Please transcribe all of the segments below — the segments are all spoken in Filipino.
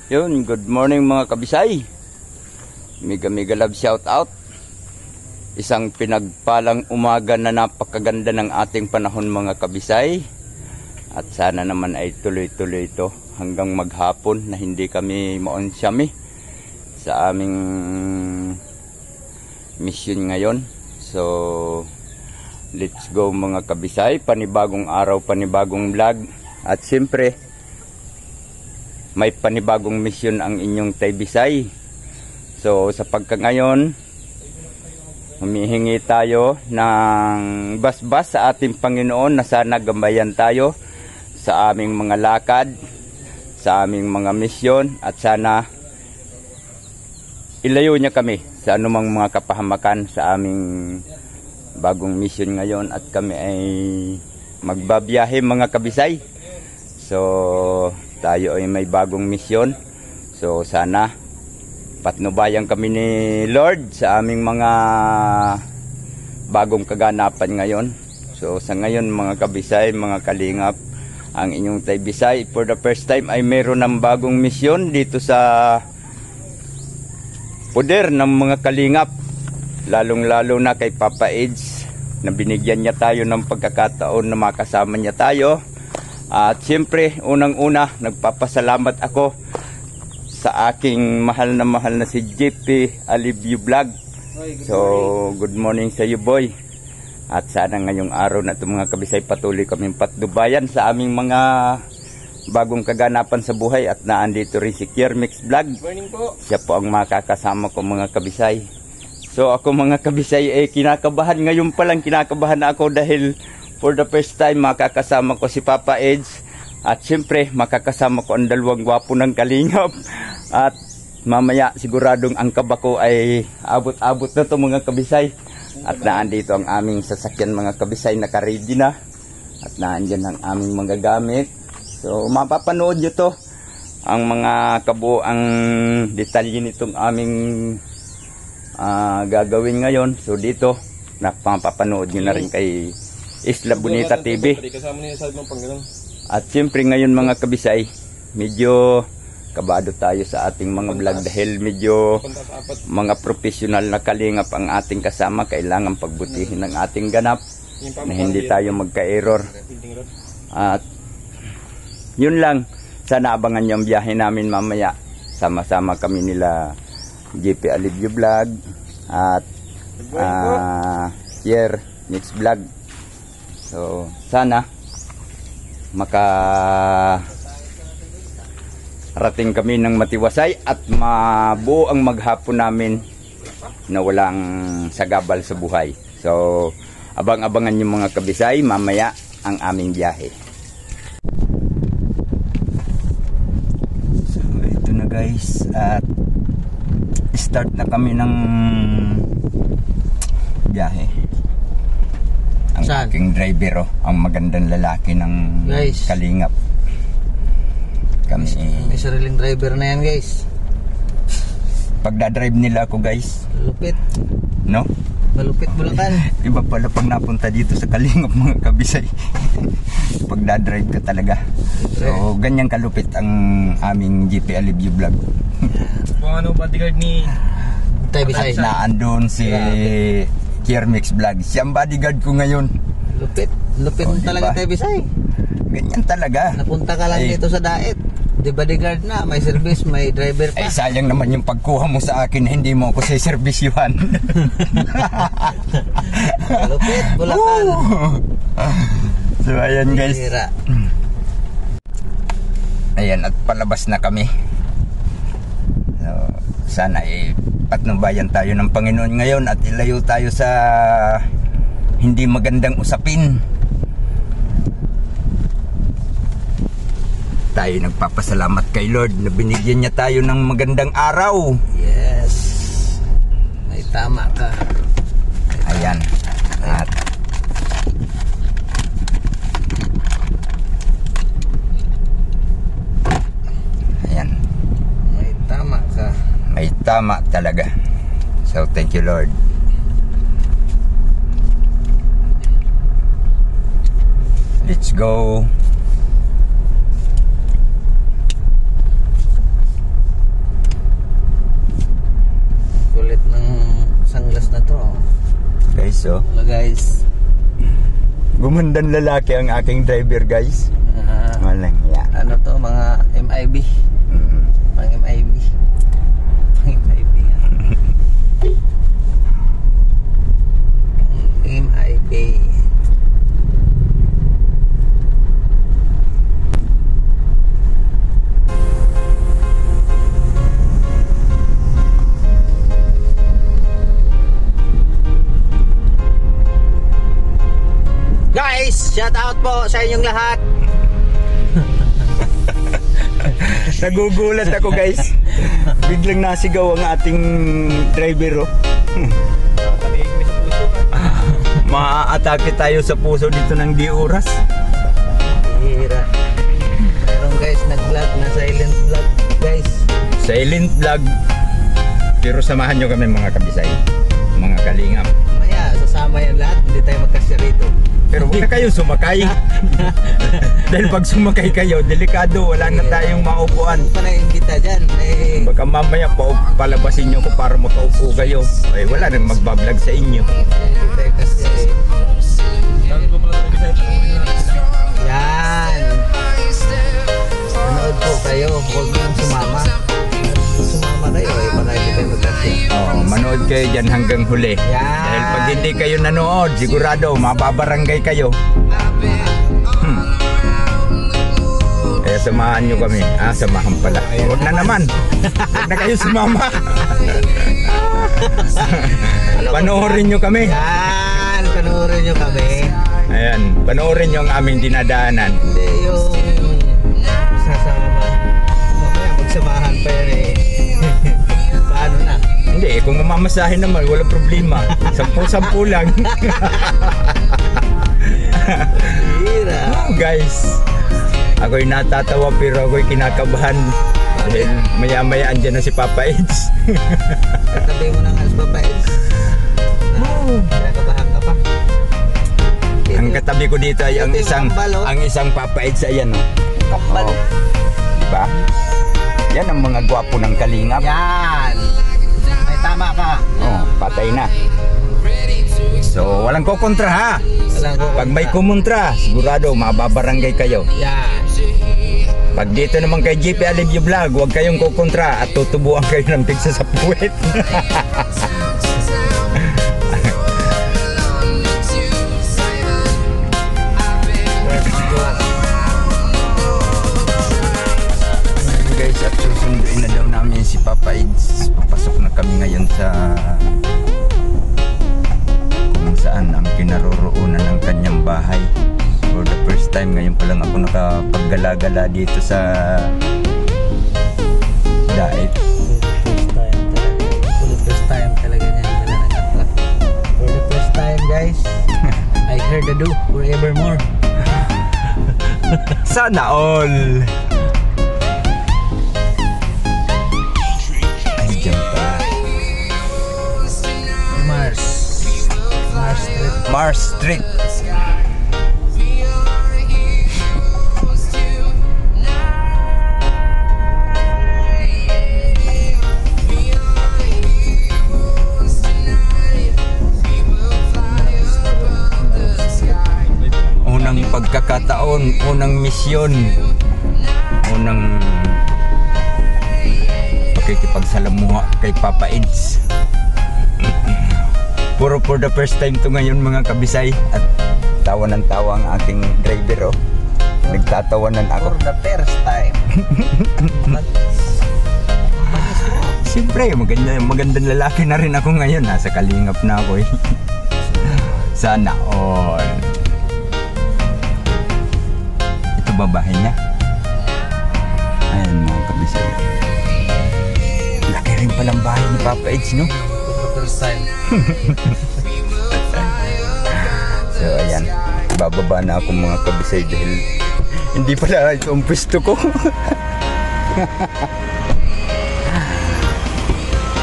Yun, good morning mga kabisay. Mega love shout out. Isang pinagpalang umaga na napakaganda ng ating panahon mga kabisay. At sana naman ay tuloy-tuloy ito hanggang maghapon na hindi kami maonsyami sa aming mission ngayon. So, let's go mga kabisay. Panibagong araw, panibagong vlog. At siyempre, may panibagong mission ang inyong Tay Bisay. So sa pagkangayon, humihingi tayo ng basbas sa ating Panginoon na sana gambayan tayo sa aming mga lakad, sa aming mga misyon, at sana ilayo niya kami sa anumang mga kapahamakan sa aming bagong mission ngayon. At kami ay magbabiyahe mga kabisay. So tayo ay may bagong misyon. So sana patnubayan kami ni Lord sa aming mga bagong kaganapan ngayon. So sa ngayon mga kabisay, mga kalingap, ang inyong Tay Bisay for the first time ay meron ng bagong misyon dito sa poder ng mga kalingap. Lalong lalo na kay Papa Eds na binigyan niya tayo ng pagkakataon na makasama niya tayo. At siyempre, unang-una, nagpapasalamat ako sa aking mahal na si JP Alivio Vlog. So, good morning sa iyo, boy. At sana ngayong araw na ito mga kabisay, patuloy kaming patnubayan sa aming mga bagong kaganapan sa buhay. At naandito rin si Kiermix Vlog. Morning po. Siya po ang makakasama ko mga kabisay. So, ako mga kabisay, kinakabahan. Ngayon pa lang kinakabahan na ako dahil for the first time, makakasama ko si Papa Eds. At siyempre, makakasama ko ang dalawang gwapo ng kalingap. At mamaya, siguradong ang kaba ko ay abot-abot na ito mga kabisay. At naandito ang aming sasakyan mga kabisay, naka-ready na. At naandyan ang aming mga gamit. So, mapapanood nyo to. Ang mga kabuang detalye nitong aming gagawin ngayon. So, dito, mapapanood nyo na rin kay Isla Bonita TV. At siyempre ngayon mga kabisay, medyo kabado tayo sa ating mga vlog dahil medyo mga professional na kalingap ang ating kasama. Kailangan pagbutihin ng ating ganap na hindi tayo magka-error. At yun lang, sana abangan nyo ang biyahe namin mamaya. Sama-sama kami nila JP Alivio Vlog at Kiermix Vlog. So, sana makarating kami ng matiwasay at mabuo ang maghapon namin na walang sagabal sa buhay. So, abang-abangan yung mga kabisay mamaya ang aming biyahe. So, ito na guys, at start na kami ng biyahe. Ang Saan? aking driver, ang magandang lalaki ng guys, kalingap. Kami may sariling driver na yan guys. Pagdadrive nila ako guys, Malupit. no? Malupit Bulacan. Iba pala pag napunta dito sa kalingap mga kabisay. Pagdadrive ka talaga. So ganyan kalupit ang aming JP Alivio Vlog. Kung ano bodyguard ni Tay Bisay. Naandun si Kiermix Vlog. Siyang bodyguard ko ngayon. Lupit Oh, talaga diba? Tay Bisay. Ganyan talaga. Napunta ka lang dito sa Daet. Di bodyguard na, may service, may driver pa. Ay sayang naman yung pagkuha mo sa akin, hindi mo ako sa serbisyuhan. Lupit Bulacan. So ayan guys. Hira. Ayan, at palabas na kami. So, sana patnubayan tayo ng Panginoon ngayon at ilayo tayo sa hindi magandang usapin. Tayo nagpapasalamat kay Lord na binigyan niya tayo ng magandang araw. Yes. May tama ka. Ayan. At ayan. May tama ka. May tama talaga. So thank you Lord. Let's go. guys. Gumandang lalaki ang aking driver, guys. Walang ya. Ano to, mga MIB. Mm. Mga MIB. Mga MIB nga. MIB. Guys, shout out po sa inyong lahat. Nagugulat ako, guys. Biglang nasigaw ang ating driver, oh. Maa-atake tayo sa puso dito ng di oras. Hira. Meron guys nag-vlog na silent vlog, guys. Silent vlog. Pero samahan nyo kami mga kabisay, mga kalingap. Maya, sasama yan lahat, hindi tayo magkasya rito. Pero huwag na kayo sumakay. Dahil pag sumakay kayo, delikado, wala na tayong maupuan. Ano pa na-imbita dyan? Baka mamaya palabasin nyo ko para makaupo kayo. Ay wala nang magbablog sa inyo. Hindi tayo kasya Yan. Manood po kayo, huwag nang sumama. Sumama kayo, baka hindi tayo magkasya. Oh, manood kayo dyan hanggang huli. Yan. Dahil pag hindi kayo nanood, sigurado mababarangay kayo. Kaya samahan nyo kami. Samahan pala. Huwag na naman. Huwag na kayo sumama. Panoorin nyo kami. Yan, panoorin nyo kami. Ayan, panoorin nyo ang aming dinadaanan. Hindi yung sasama. Mamaya magsamahan pa yan eh. Paano na? Hindi, kung mamamasahin naman, wala problema. 10-10 lang. Hira. Oh, guys, ako'y natatawa pero ako'y kinakabahan. Dahil maya-maya andyan na si Papa Eds. Katabi mo na nga si Papa Eds. Kinakabahan ka pa. Ang katabi ko dito ay ang Ito yung isang kambal, oh. ang isang Papa Eds, ayan, oh. Kambal. Oh. Diba? Yan ang mga gwapo ng kalingap. Yan. May tama ka. Oh, patay na. So, walang kukontra, ha? Walang kukontra. Pag may kumontra, sigurado mababarangay kayo. Yan. Pag dito naman kay JP Alivio Vlog, huwag kayong kukontra at tutubuan kayo ng tigsa sa puwet. Guys, at susunduin na daw namin si Papa Eds. Papasok na kami ngayon sa kung saan ang kinaroroonan ng kanyang bahay. For the first time, ngayon pa lang ako nakapaggala-gala dito sa Daet. For the first time talaga niya wala nag-vlog. For the first time guys, I heard the do forevermore. Sana all! Ay, dyan pa. Mars Street. Mars Street. Unang pagkakataon, unang misyon, unang pakikipagsalamuha kay Papa Eds. Puro for the first time to ngayon mga kabisay. At tawa ng tawa ang aking driver, oh. Nagtatawanan ako. For the first time. Siyempre, magandang lalaki na rin ako ngayon. Nasa kalingap na ako, eh. Sana all. Ito ba bahay niya? Ayan mga kabisay. Laki rin palang bahay ni Papa Eds, no? For the first time. So ayan, bababa na ako mga kabisay dahil hindi pala ito ang pwesto ko.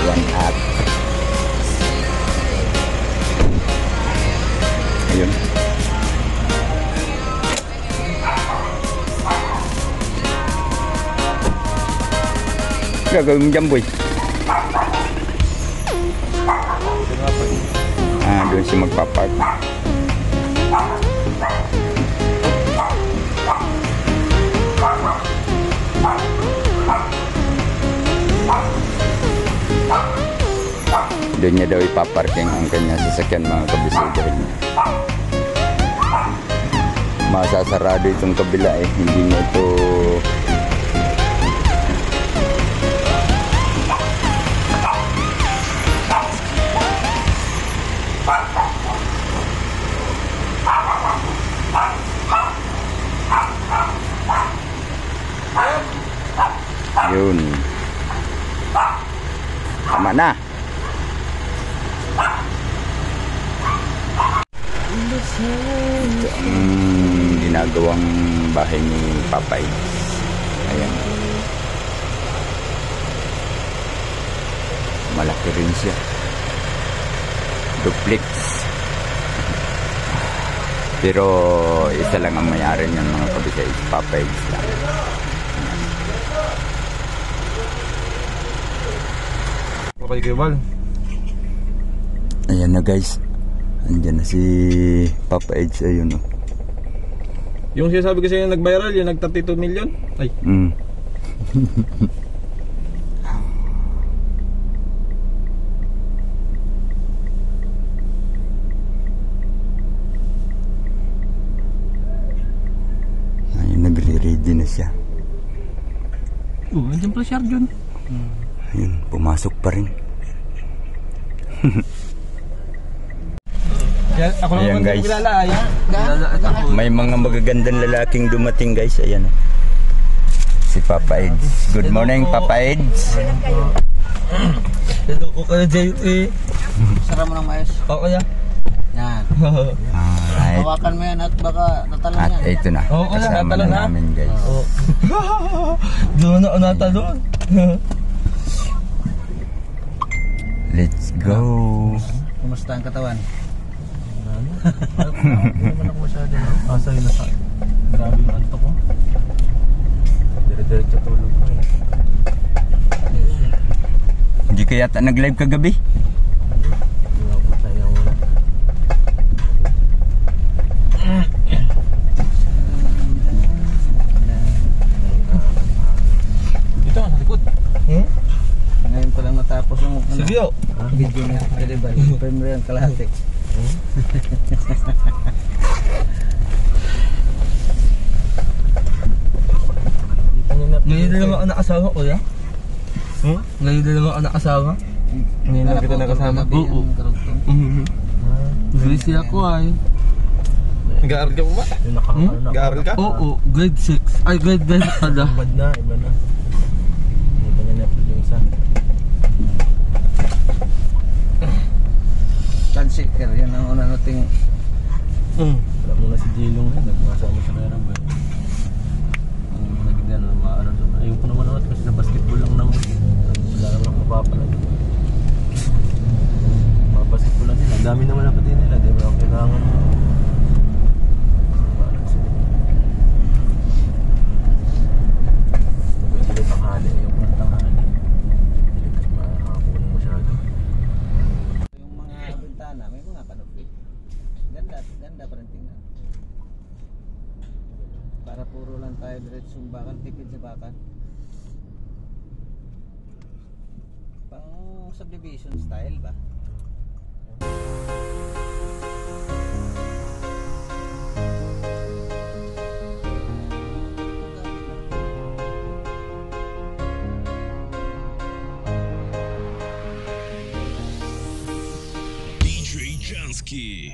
Ayan at ayun. Gagawin mo dyan, boy. doon siya magpapark. Doon niya daw ipaparking ang kanyang sasakyan mga kabisay dahil masasarado itong kabila eh, hindi niya ito yun, tama na. Ito ang ginagawang bahay ni Papa Eds. Ayan. Malaki rin siya. Duplex. Pero isa lang ang mayari niyan mga kabisay. Papa Eds lang. Okay, Kebal. Ayan na guys. Andiyan na si Papa Eds, ayun o. Yung sinasabi ko sa'yo nag-viral, yung nag-32 million. Ay. Ayun, nagre-ready na siya. Nandiyan pala si Arjun. Ayun, pumasok pa rin. Ako Ayan, naman guys. kilala ay. May mga magagandang lalaking dumating guys. Ayan o. Si Papa Eds. Good morning Papa Eds. Hello ko kayo, J.U.A. Sara mo ng maes. Oo, ya. Yan. Alright. Hawakan mo yan at baka natalon At yan. ito na. Oo, Kasama natalon na na. namin guys. Doon na natalon. Let's go. Kumusta ang katawan? Hindi naman ako masyado na. Asay na sa. Grabe yung anto ko. Dire-diretso tulog ko eh. Hindi ka yata nag-live kagabi? Hindi ako sayang muna. Dito ka sa likod. Ngayon pa lang natapos yung Sige o. video na delivery. Primary ang kalahati. Ngayon na naman ang nakasawa ko ya? Ngayon na naman ang nakasawa? Ngayon na kita nakasama? Oo. Busy ako ay. Nag-aaral ka po ba? Nag-aaral ka? Oo, grade 6. Ay, grade 9 pala. Iba na, iba na. Hindi pa niya na-upload yung isa. Transiker, yan ang una nating Wala muna si Jilong na, nagmasama sa kaya ba? Nagigyan na maano doon. Ayun ko naman kasi na basketball lang naman. Wala naman ako mapapalag. Mga basketball lang sila. Ang dami naman napat din nila. Di ba ako kailangan Pwede tanghali. Ayaw ko ng tanghali. Hindi kasi makakakuha ng masyado. yung mga bintana, may mga kanopy. Ganda pa rin tingnan. Para puro lang tayo diretsong bakan, tipid sa bakan. Pang subdivision style ba? DJ Jansky.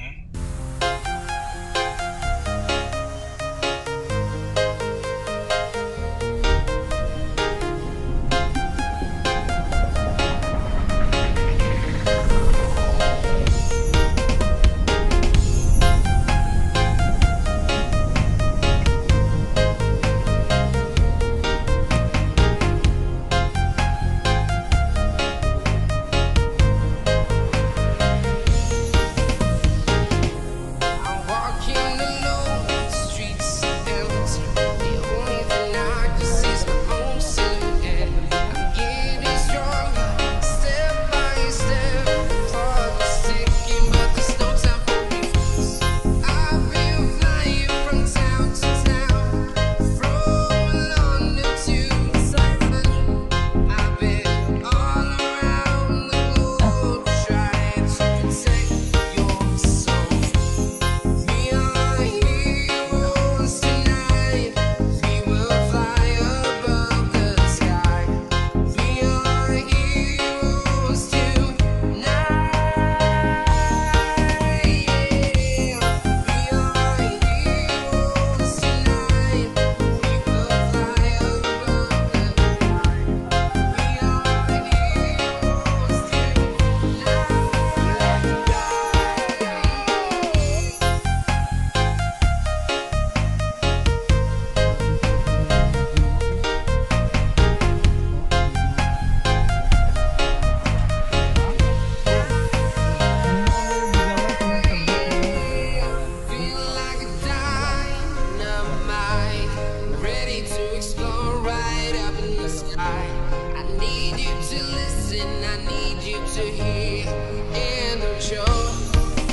something I need you to hear. And I'm sure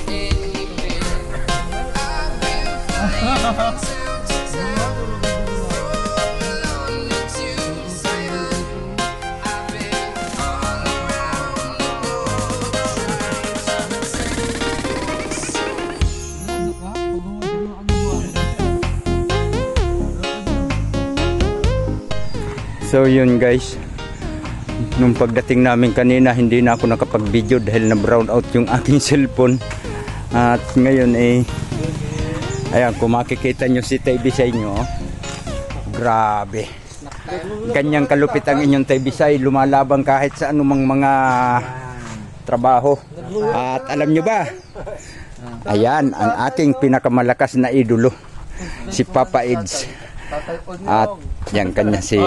anything I've been flying from town to town, from London to Sweden. I've been all around the world trying to So yun guys, nung pagdating namin kanina hindi na ako nakapag-video dahil na brown out yung aking cellphone. At ngayon ayan, kung makikita nyo si Taybisay nyo, grabe, ganyang kalupit ang inyong Taybisay, lumalabang kahit sa anumang mga trabaho. At alam nyo ba, ayan ang aking pinakamalakas na idolo, si Papa Eds. At yan kanya si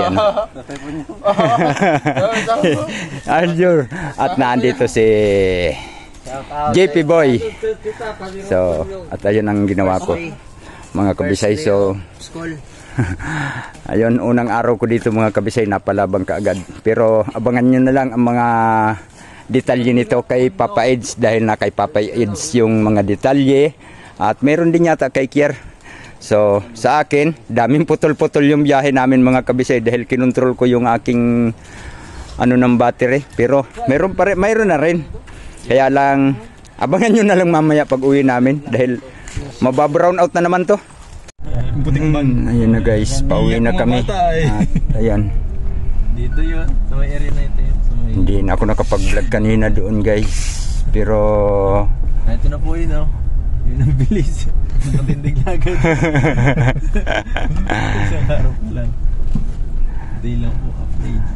Arjur. At nandito si JP Boy. So, at ayun ang ginawa ko, mga kabisay. So, ayun, unang araw ko dito mga kabisay, napalabang kaagad. Pero abangan nyo na lang ang mga detalye nito kay Papa Eds, dahil na kay Papa Eds yung mga detalye. At meron din yata kay Kier. So, sa akin, daming putol-putol yung biyahe namin mga kabisay dahil kinontrol ko yung aking ng battery. Pero mayroon na rin. Kaya lang, abangan nyo na lang mamaya pag uwi namin dahil mababrown out na naman to. Ayun na guys, pauwi na kami. At ayan. Dito yun, sa may area na ito yun. Hindi na ako nakapag-vlog kanina doon guys. Pero ito na po yun, oh. Yun ang bilis. Natindig na agad. Isang araw pa lang. Day lang po update.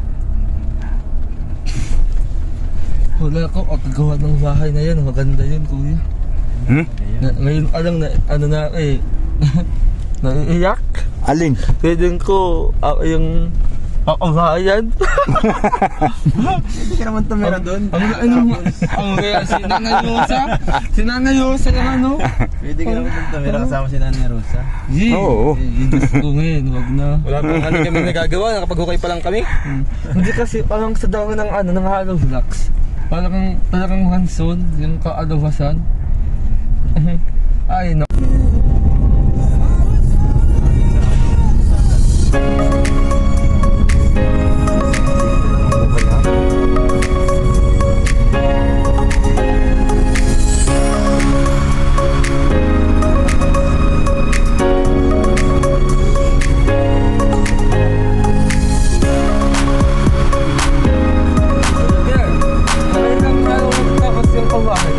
Wala ko, pagkagawa ng bahay na yan, maganda yun kuya. Ngayon alang na, naiiyak. alin? Pwedeng ko, yung bayan. Hindi ka naman tumira doon. Ang kaya si Nanay Rosa yung ano. Pwede ka naman doon tumira kasama si Nanay Rosa. Oo. Diyos ko ngayon, wag na. Wala pang kami nagagawa, nakapag-hukay pa lang kami. Hindi kasi parang sa dami ng ng hollow blocks. Parang Hanson, yung kaalawasan. Ay, no. Tapos yung kawahan.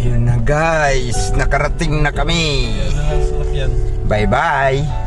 Ayun na guys, nakarating na kami. Yan. Bye bye.